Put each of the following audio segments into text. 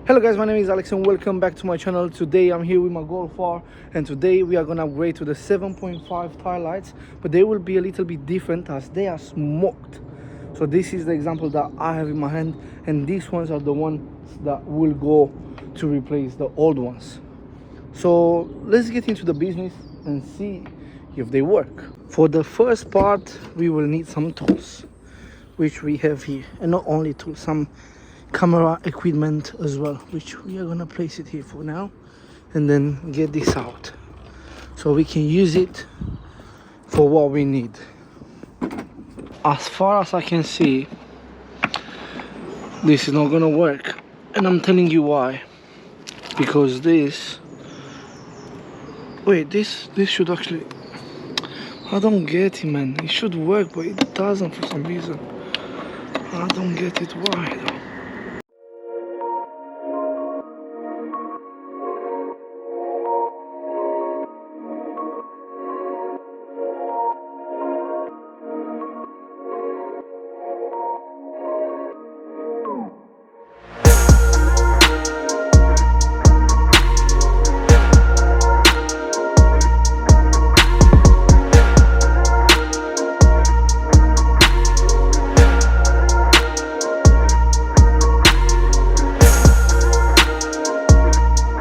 Hello guys, my name is Alex and welcome back to my channel. Today I'm here with my Golf R and today we are gonna upgrade to the 7.5 tire lights, but they will be a little bit different as they are smoked. So this is the example that I have in my hand, and these ones are the ones that will go to replace the old ones. So let's get into the business and see if they work. For the first part we will need some tools, which we have here, and not only tools, some camera equipment as well, which we are gonna place it here for now and then get this out so we can use it for what we need. As far as I can see, this is not gonna work, and I'm telling you why. Because this should actually, I don't get it, man. It should work, but it doesn't for some reason. I don't get it why though.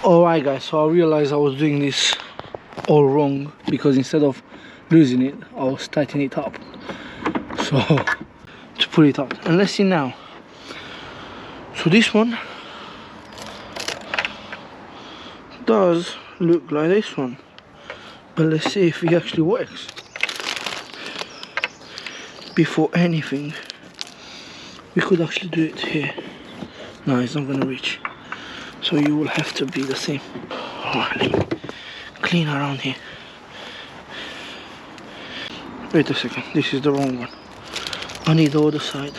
Alright guys, so I realized I was doing this all wrong, because instead of losing it, I was tightening it up. So, to put it out. And let's see now. So this one does look like this one. But let's see if it actually works. Before anything, we could actually do it here. No, it's not gonna reach. So you will have to be the same. Alright, let me clean around here. Wait a second, this is the wrong one. I need the other side.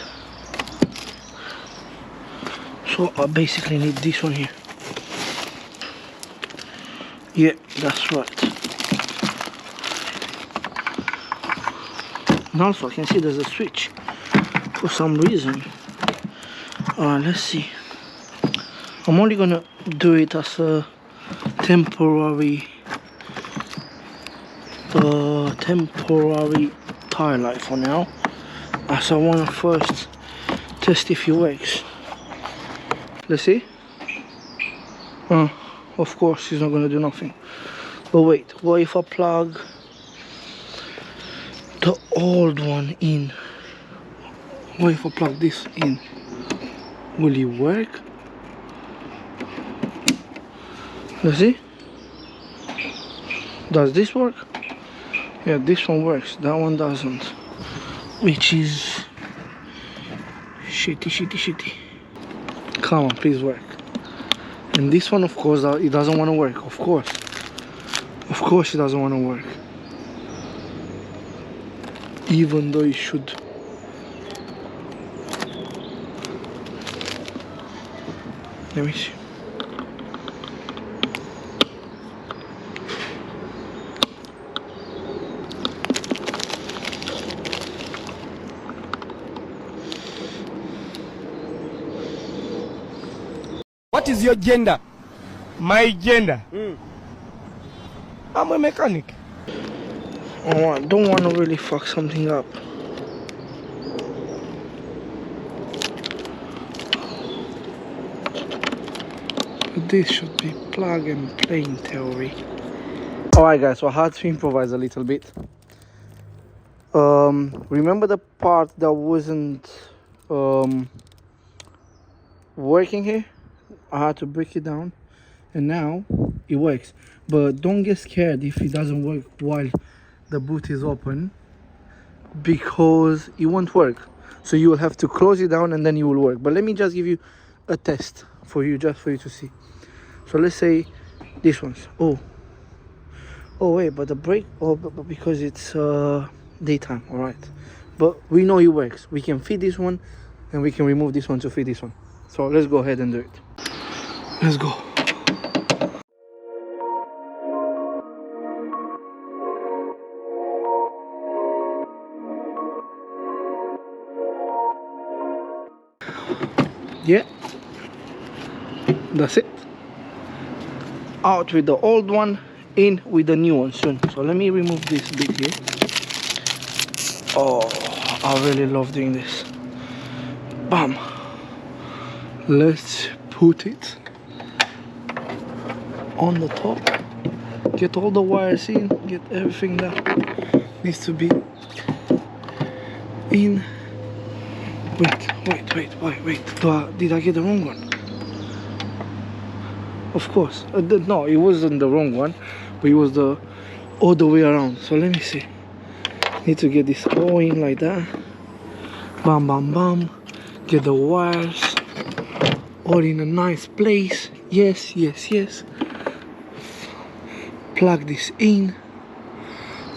So I basically need this one here. Yeah, that's right. And also I can see there's a switch for some reason. Alright, let's see. I'm only gonna do it as a temporary tire light for now, as I wanna first test if it works. Let's see. Of course it's not gonna do nothing. But wait, what if I plug the old one in? What if I plug this in? Will it work? Let's see. Does this work? Yeah, this one works. That one doesn't. Which is shitty. Come on, please work. And this one, of course, it doesn't want to work. Of course it doesn't want to work. Even though it should. Let me see. What is your gender? My gender? I'm a mechanic. Oh, I don't want to really fuck something up. This should be plug and play in theory. Alright guys, so I had to improvise a little bit. Remember the part that wasn't working here? I had to break it down, and now it works. But don't get scared if it doesn't work while the boot is open, because it won't work. So you will have to close it down and then it will work. But let me just give you a test for you, just for you to see. So let's say this one's oh wait, but the brake, but because it's daytime. All right, but we know it works. We can fit this one and we can remove this one to fit this one. So let's go ahead and do it. Let's go. Yeah. That's it. Out with the old one, in with the new one soon. So let me remove this bit here. Oh, I really love doing this. Bam. Let's put it on the top. Get all the wires in, get everything that needs to be in. Wait. Did I get the wrong one? Of course. No, it wasn't the wrong one, but it was the other way around. So let me see. Need to get this all in like that. Bam, bam, bam. Get the wires all in a nice place. Yes. Plug this in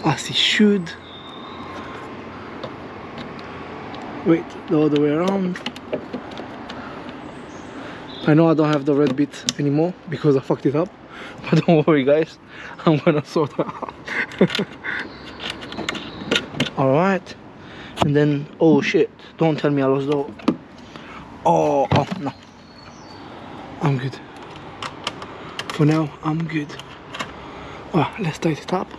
as it should. Wait, the other way around. I know I don't have the red bit anymore because I fucked it up, but don't worry guys, I'm gonna sort it out. Alright, and then, oh shit, don't tell me I lost the... Oh no, I'm good. For now, I'm good. Let's tighten it up.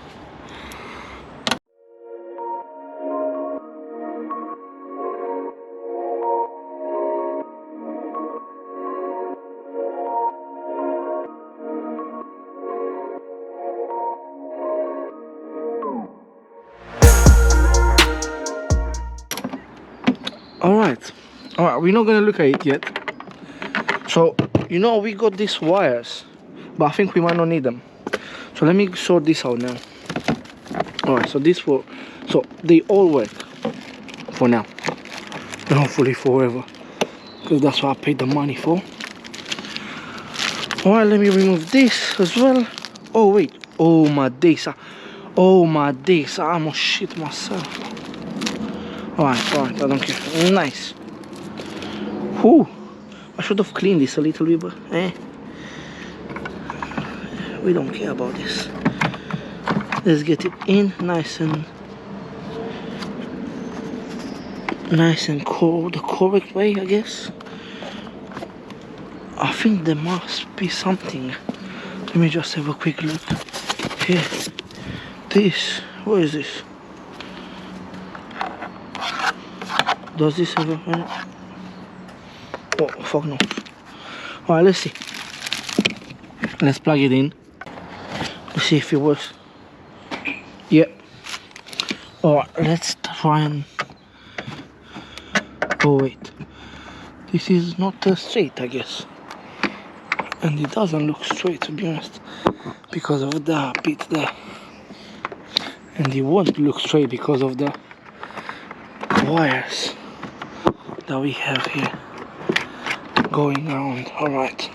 Alright, we're not gonna look at it yet. So, you know, we got these wires, but I think we might not need them. So let me sort this out now. Alright, so they all work for now, and hopefully forever, because that's what I paid the money for. Alright, let me remove this as well. Oh wait, oh my days, I almost shit myself. Alright, I don't care. Nice. Whew. I should have cleaned this a little bit, but we don't care about this. Let's get it in nice and the correct way, I guess. I think there must be something. Let me just have a quick look here. What is this? Does this have a... Oh fuck no. Alright, let's see. Let's plug it in. Let's see if it works. Yep. Alright, let's try and... Oh wait. This is not straight, I guess. And it doesn't look straight, to be honest, because of that bit there. And it won't look straight because of the wires that we have here going around. Alright,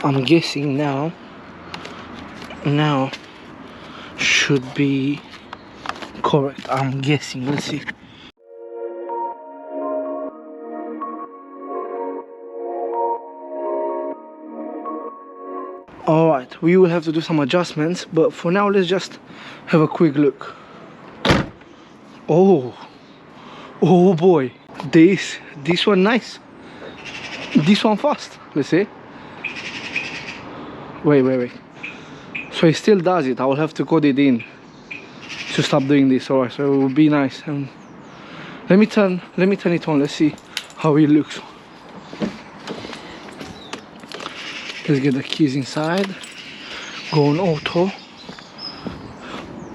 I'm guessing now should be correct. I'm guessing. Let's see. Alright, we will have to do some adjustments, but for now let's just have a quick look. Oh boy, this one nice, this one fast. Let's see. Wait, so it still does it. I will have to code it in to stop doing this. Alright, so it will be nice. And let me turn it on. Let's see how it looks. Let's get the keys inside. Go on auto.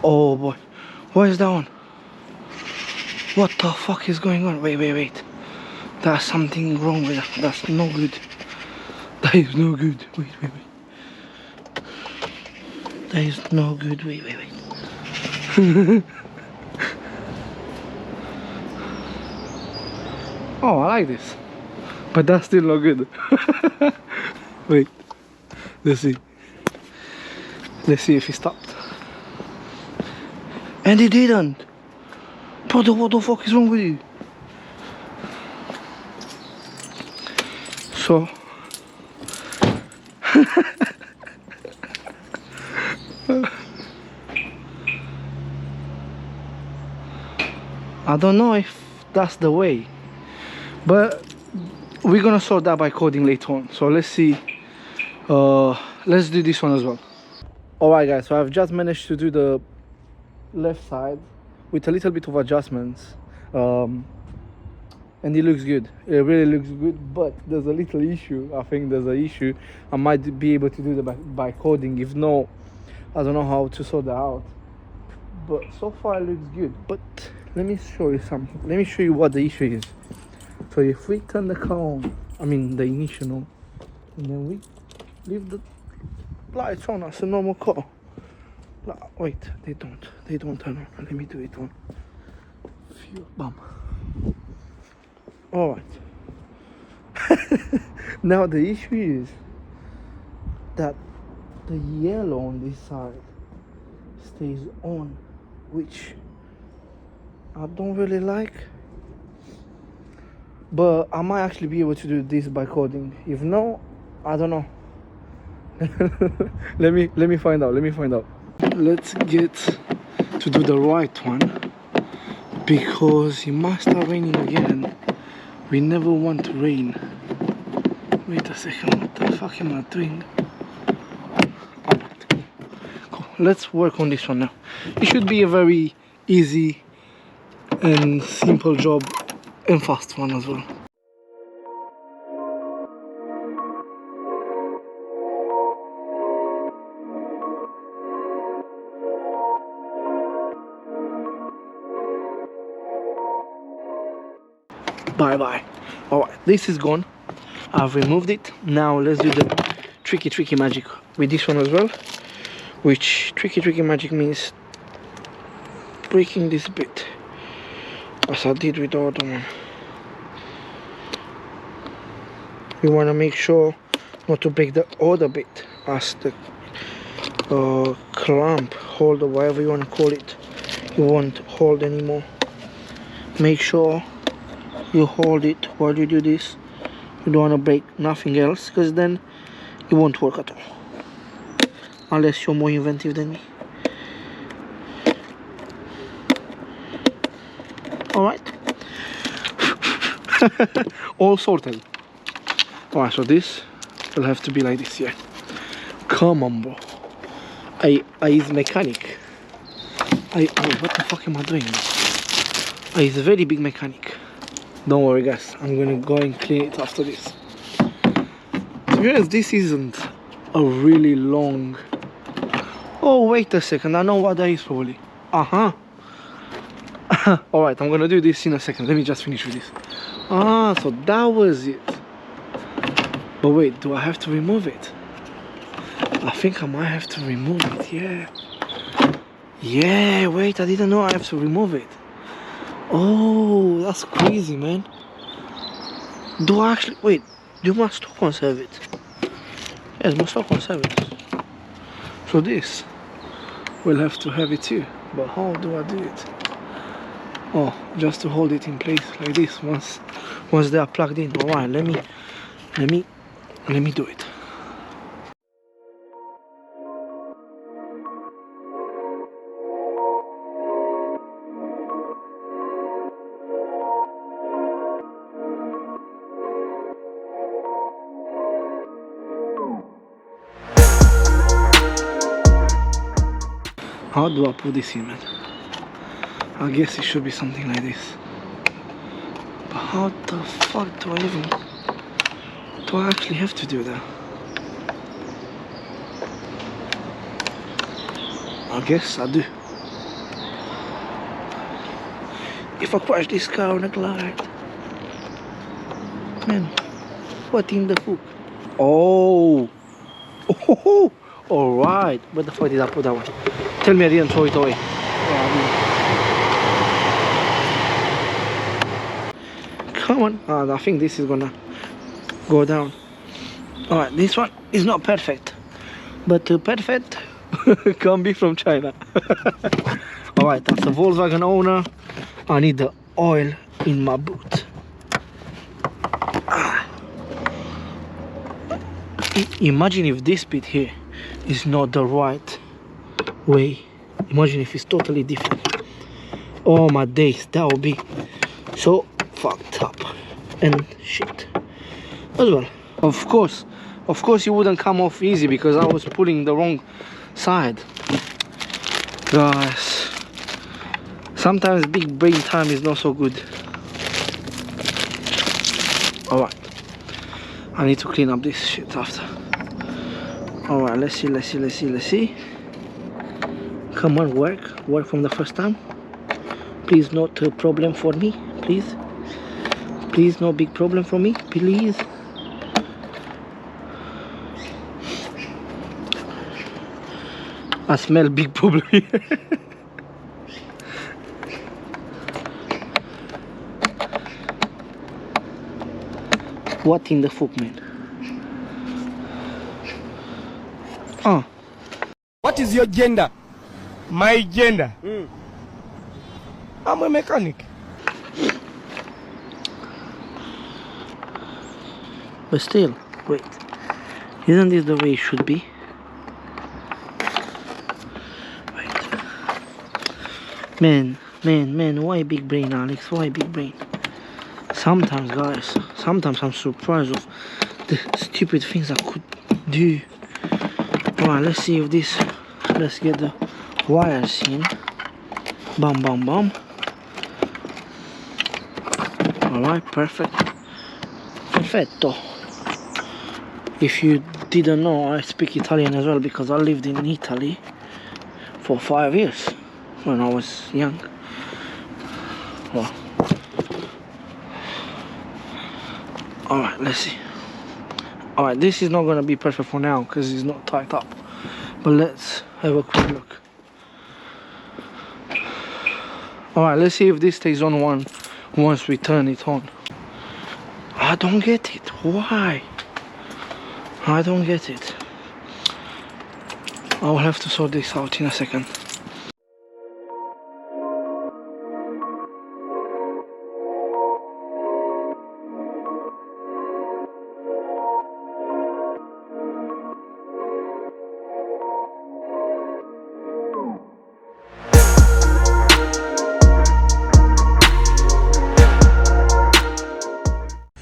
Oh boy, what is that one? What the fuck is going on? Wait. There's something wrong with that. That's no good. That is no good. Wait. That is no good. Wait. Oh, I like this. But that's still not good. Wait. Let's see if he stopped. And he didn't. Brother, what the fuck is wrong with you? So I don't know if that's the way, but we're gonna sort that by coding later on. So let's see Let's do this one as well. Alright guys, so I've just managed to do the left side with a little bit of adjustments, and it looks good. It really looks good, but there's a little issue. I think there's an issue. I might be able to do the by coding. If not, I don't know how to sort that out. But so far it looks good. But let me show you something. Let me show you what the issue is. So if we turn the car on, I mean the ignition on, and then we leave the lights on as a normal car. Wait, they don't turn on. Let me do it on. Fuel bump. Alright. Now the issue is that the yellow on this side stays on, which I don't really like. But I might actually be able to do this by coding. If no, I don't know. let me find out. Let's get to do the right one, because it might start raining again. We never want to rain. Wait a second, what the fuck am I doing? Cool. Let's work on this one now. It should be a very easy and simple job, and fast one as well. Bye bye. Alright, this is gone. I've removed it. Now let's do the tricky magic with this one as well, which tricky magic means breaking this bit as I did with the other one. We want to make sure not to break the other bit, as the clamp holder, whatever you want to call it, you won't hold anymore. Make sure you hold it while you do this. You don't want to break nothing else, because then it won't work at all, unless you're more inventive than me. Alright. All sorted. Alright, so this will have to be like this, yeah. Come on, bro. I is mechanic. What the fuck am I doing? I is a very big mechanic. Don't worry guys, I'm gonna go and clean it after this. To be honest, this isn't a really long... Oh, wait a second, I know what that is probably. Alright, I'm gonna do this in a second. Let me just finish with this. So that was it. But wait, do I have to remove it? I think I might have to remove it, yeah. Yeah, wait, I didn't know I have to remove it. Oh, that's crazy, man. Do I actually... Wait, you must stock conserve it. Yes, must stock conserve it. So this, we'll have to have it too. But how do I do it? Oh, just to hold it in place like this once they are plugged in. Alright, let me do it. How do I put this in, man? I guess it should be something like this. But how the fuck do I actually have to do that? I guess I do. If I crash this car on a glide, man, what in the hook? Oh, alright. Where the fuck did I put that one? Tell me I didn't throw it away. Come on. I think this is gonna go down. Alright, this one is not perfect, but perfect can be from China. Alright, as a Volkswagen owner, I need the oil in my boot. Imagine if this bit here is not the right way. Imagine if it's totally different. Oh my days, that would be so fucked up and shit as well. Of course, Of course it wouldn't come off easy because I was pulling the wrong side. Guys, sometimes big brain time is not so good. Alright, I need to clean up this shit after. Alright, let's see. Come on, work from the first time. Please, not a problem for me, please. Please, no big problem for me, please. I smell big problem here. What in the fuck, man? Oh. What is your gender? My gender. I'm a mechanic. But still, wait. Isn't this the way it should be? Wait. Man, why big brain, Alex? Why big brain? Sometimes, guys, sometimes I'm surprised of the stupid things I could do. Alright, let's see if this, let's get the wires in. Bam. Alright, perfetto. If you didn't know, I speak Italian as well because I lived in Italy for 5 years when I was young. Well, alright, let's see. Alright, this is not gonna be perfect for now because it's not tied up, but let's have a quick look. Alright, let's see if this stays on once we turn it on. I don't get it. Why? I don't get it. I will have to sort this out in a second.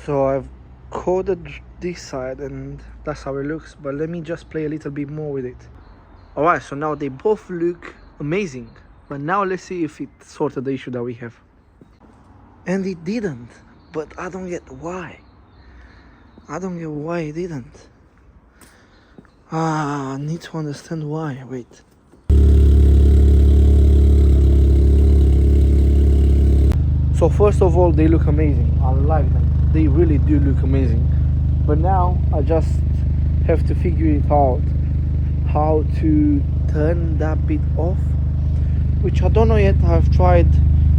So I've coded this side and that's how it looks, but let me just play a little bit more with it. Alright, so now they both look amazing, but now let's see if it sorted the issue that we have. And it didn't, but I don't get why. I don't get why it didn't. I need to understand why. Wait. So first of all, they look amazing. I like them. They really do look amazing. But now I just have to figure it out how to turn that bit off, which I don't know yet. I've tried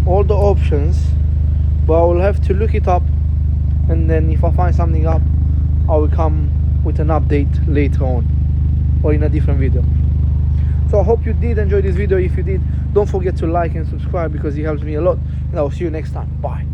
all the options, but I will have to look it up, and then if I find something up, I will come with an update later on or in a different video. So I hope you did enjoy this video. If you did, don't forget to like and subscribe because it helps me a lot, and I will see you next time. Bye.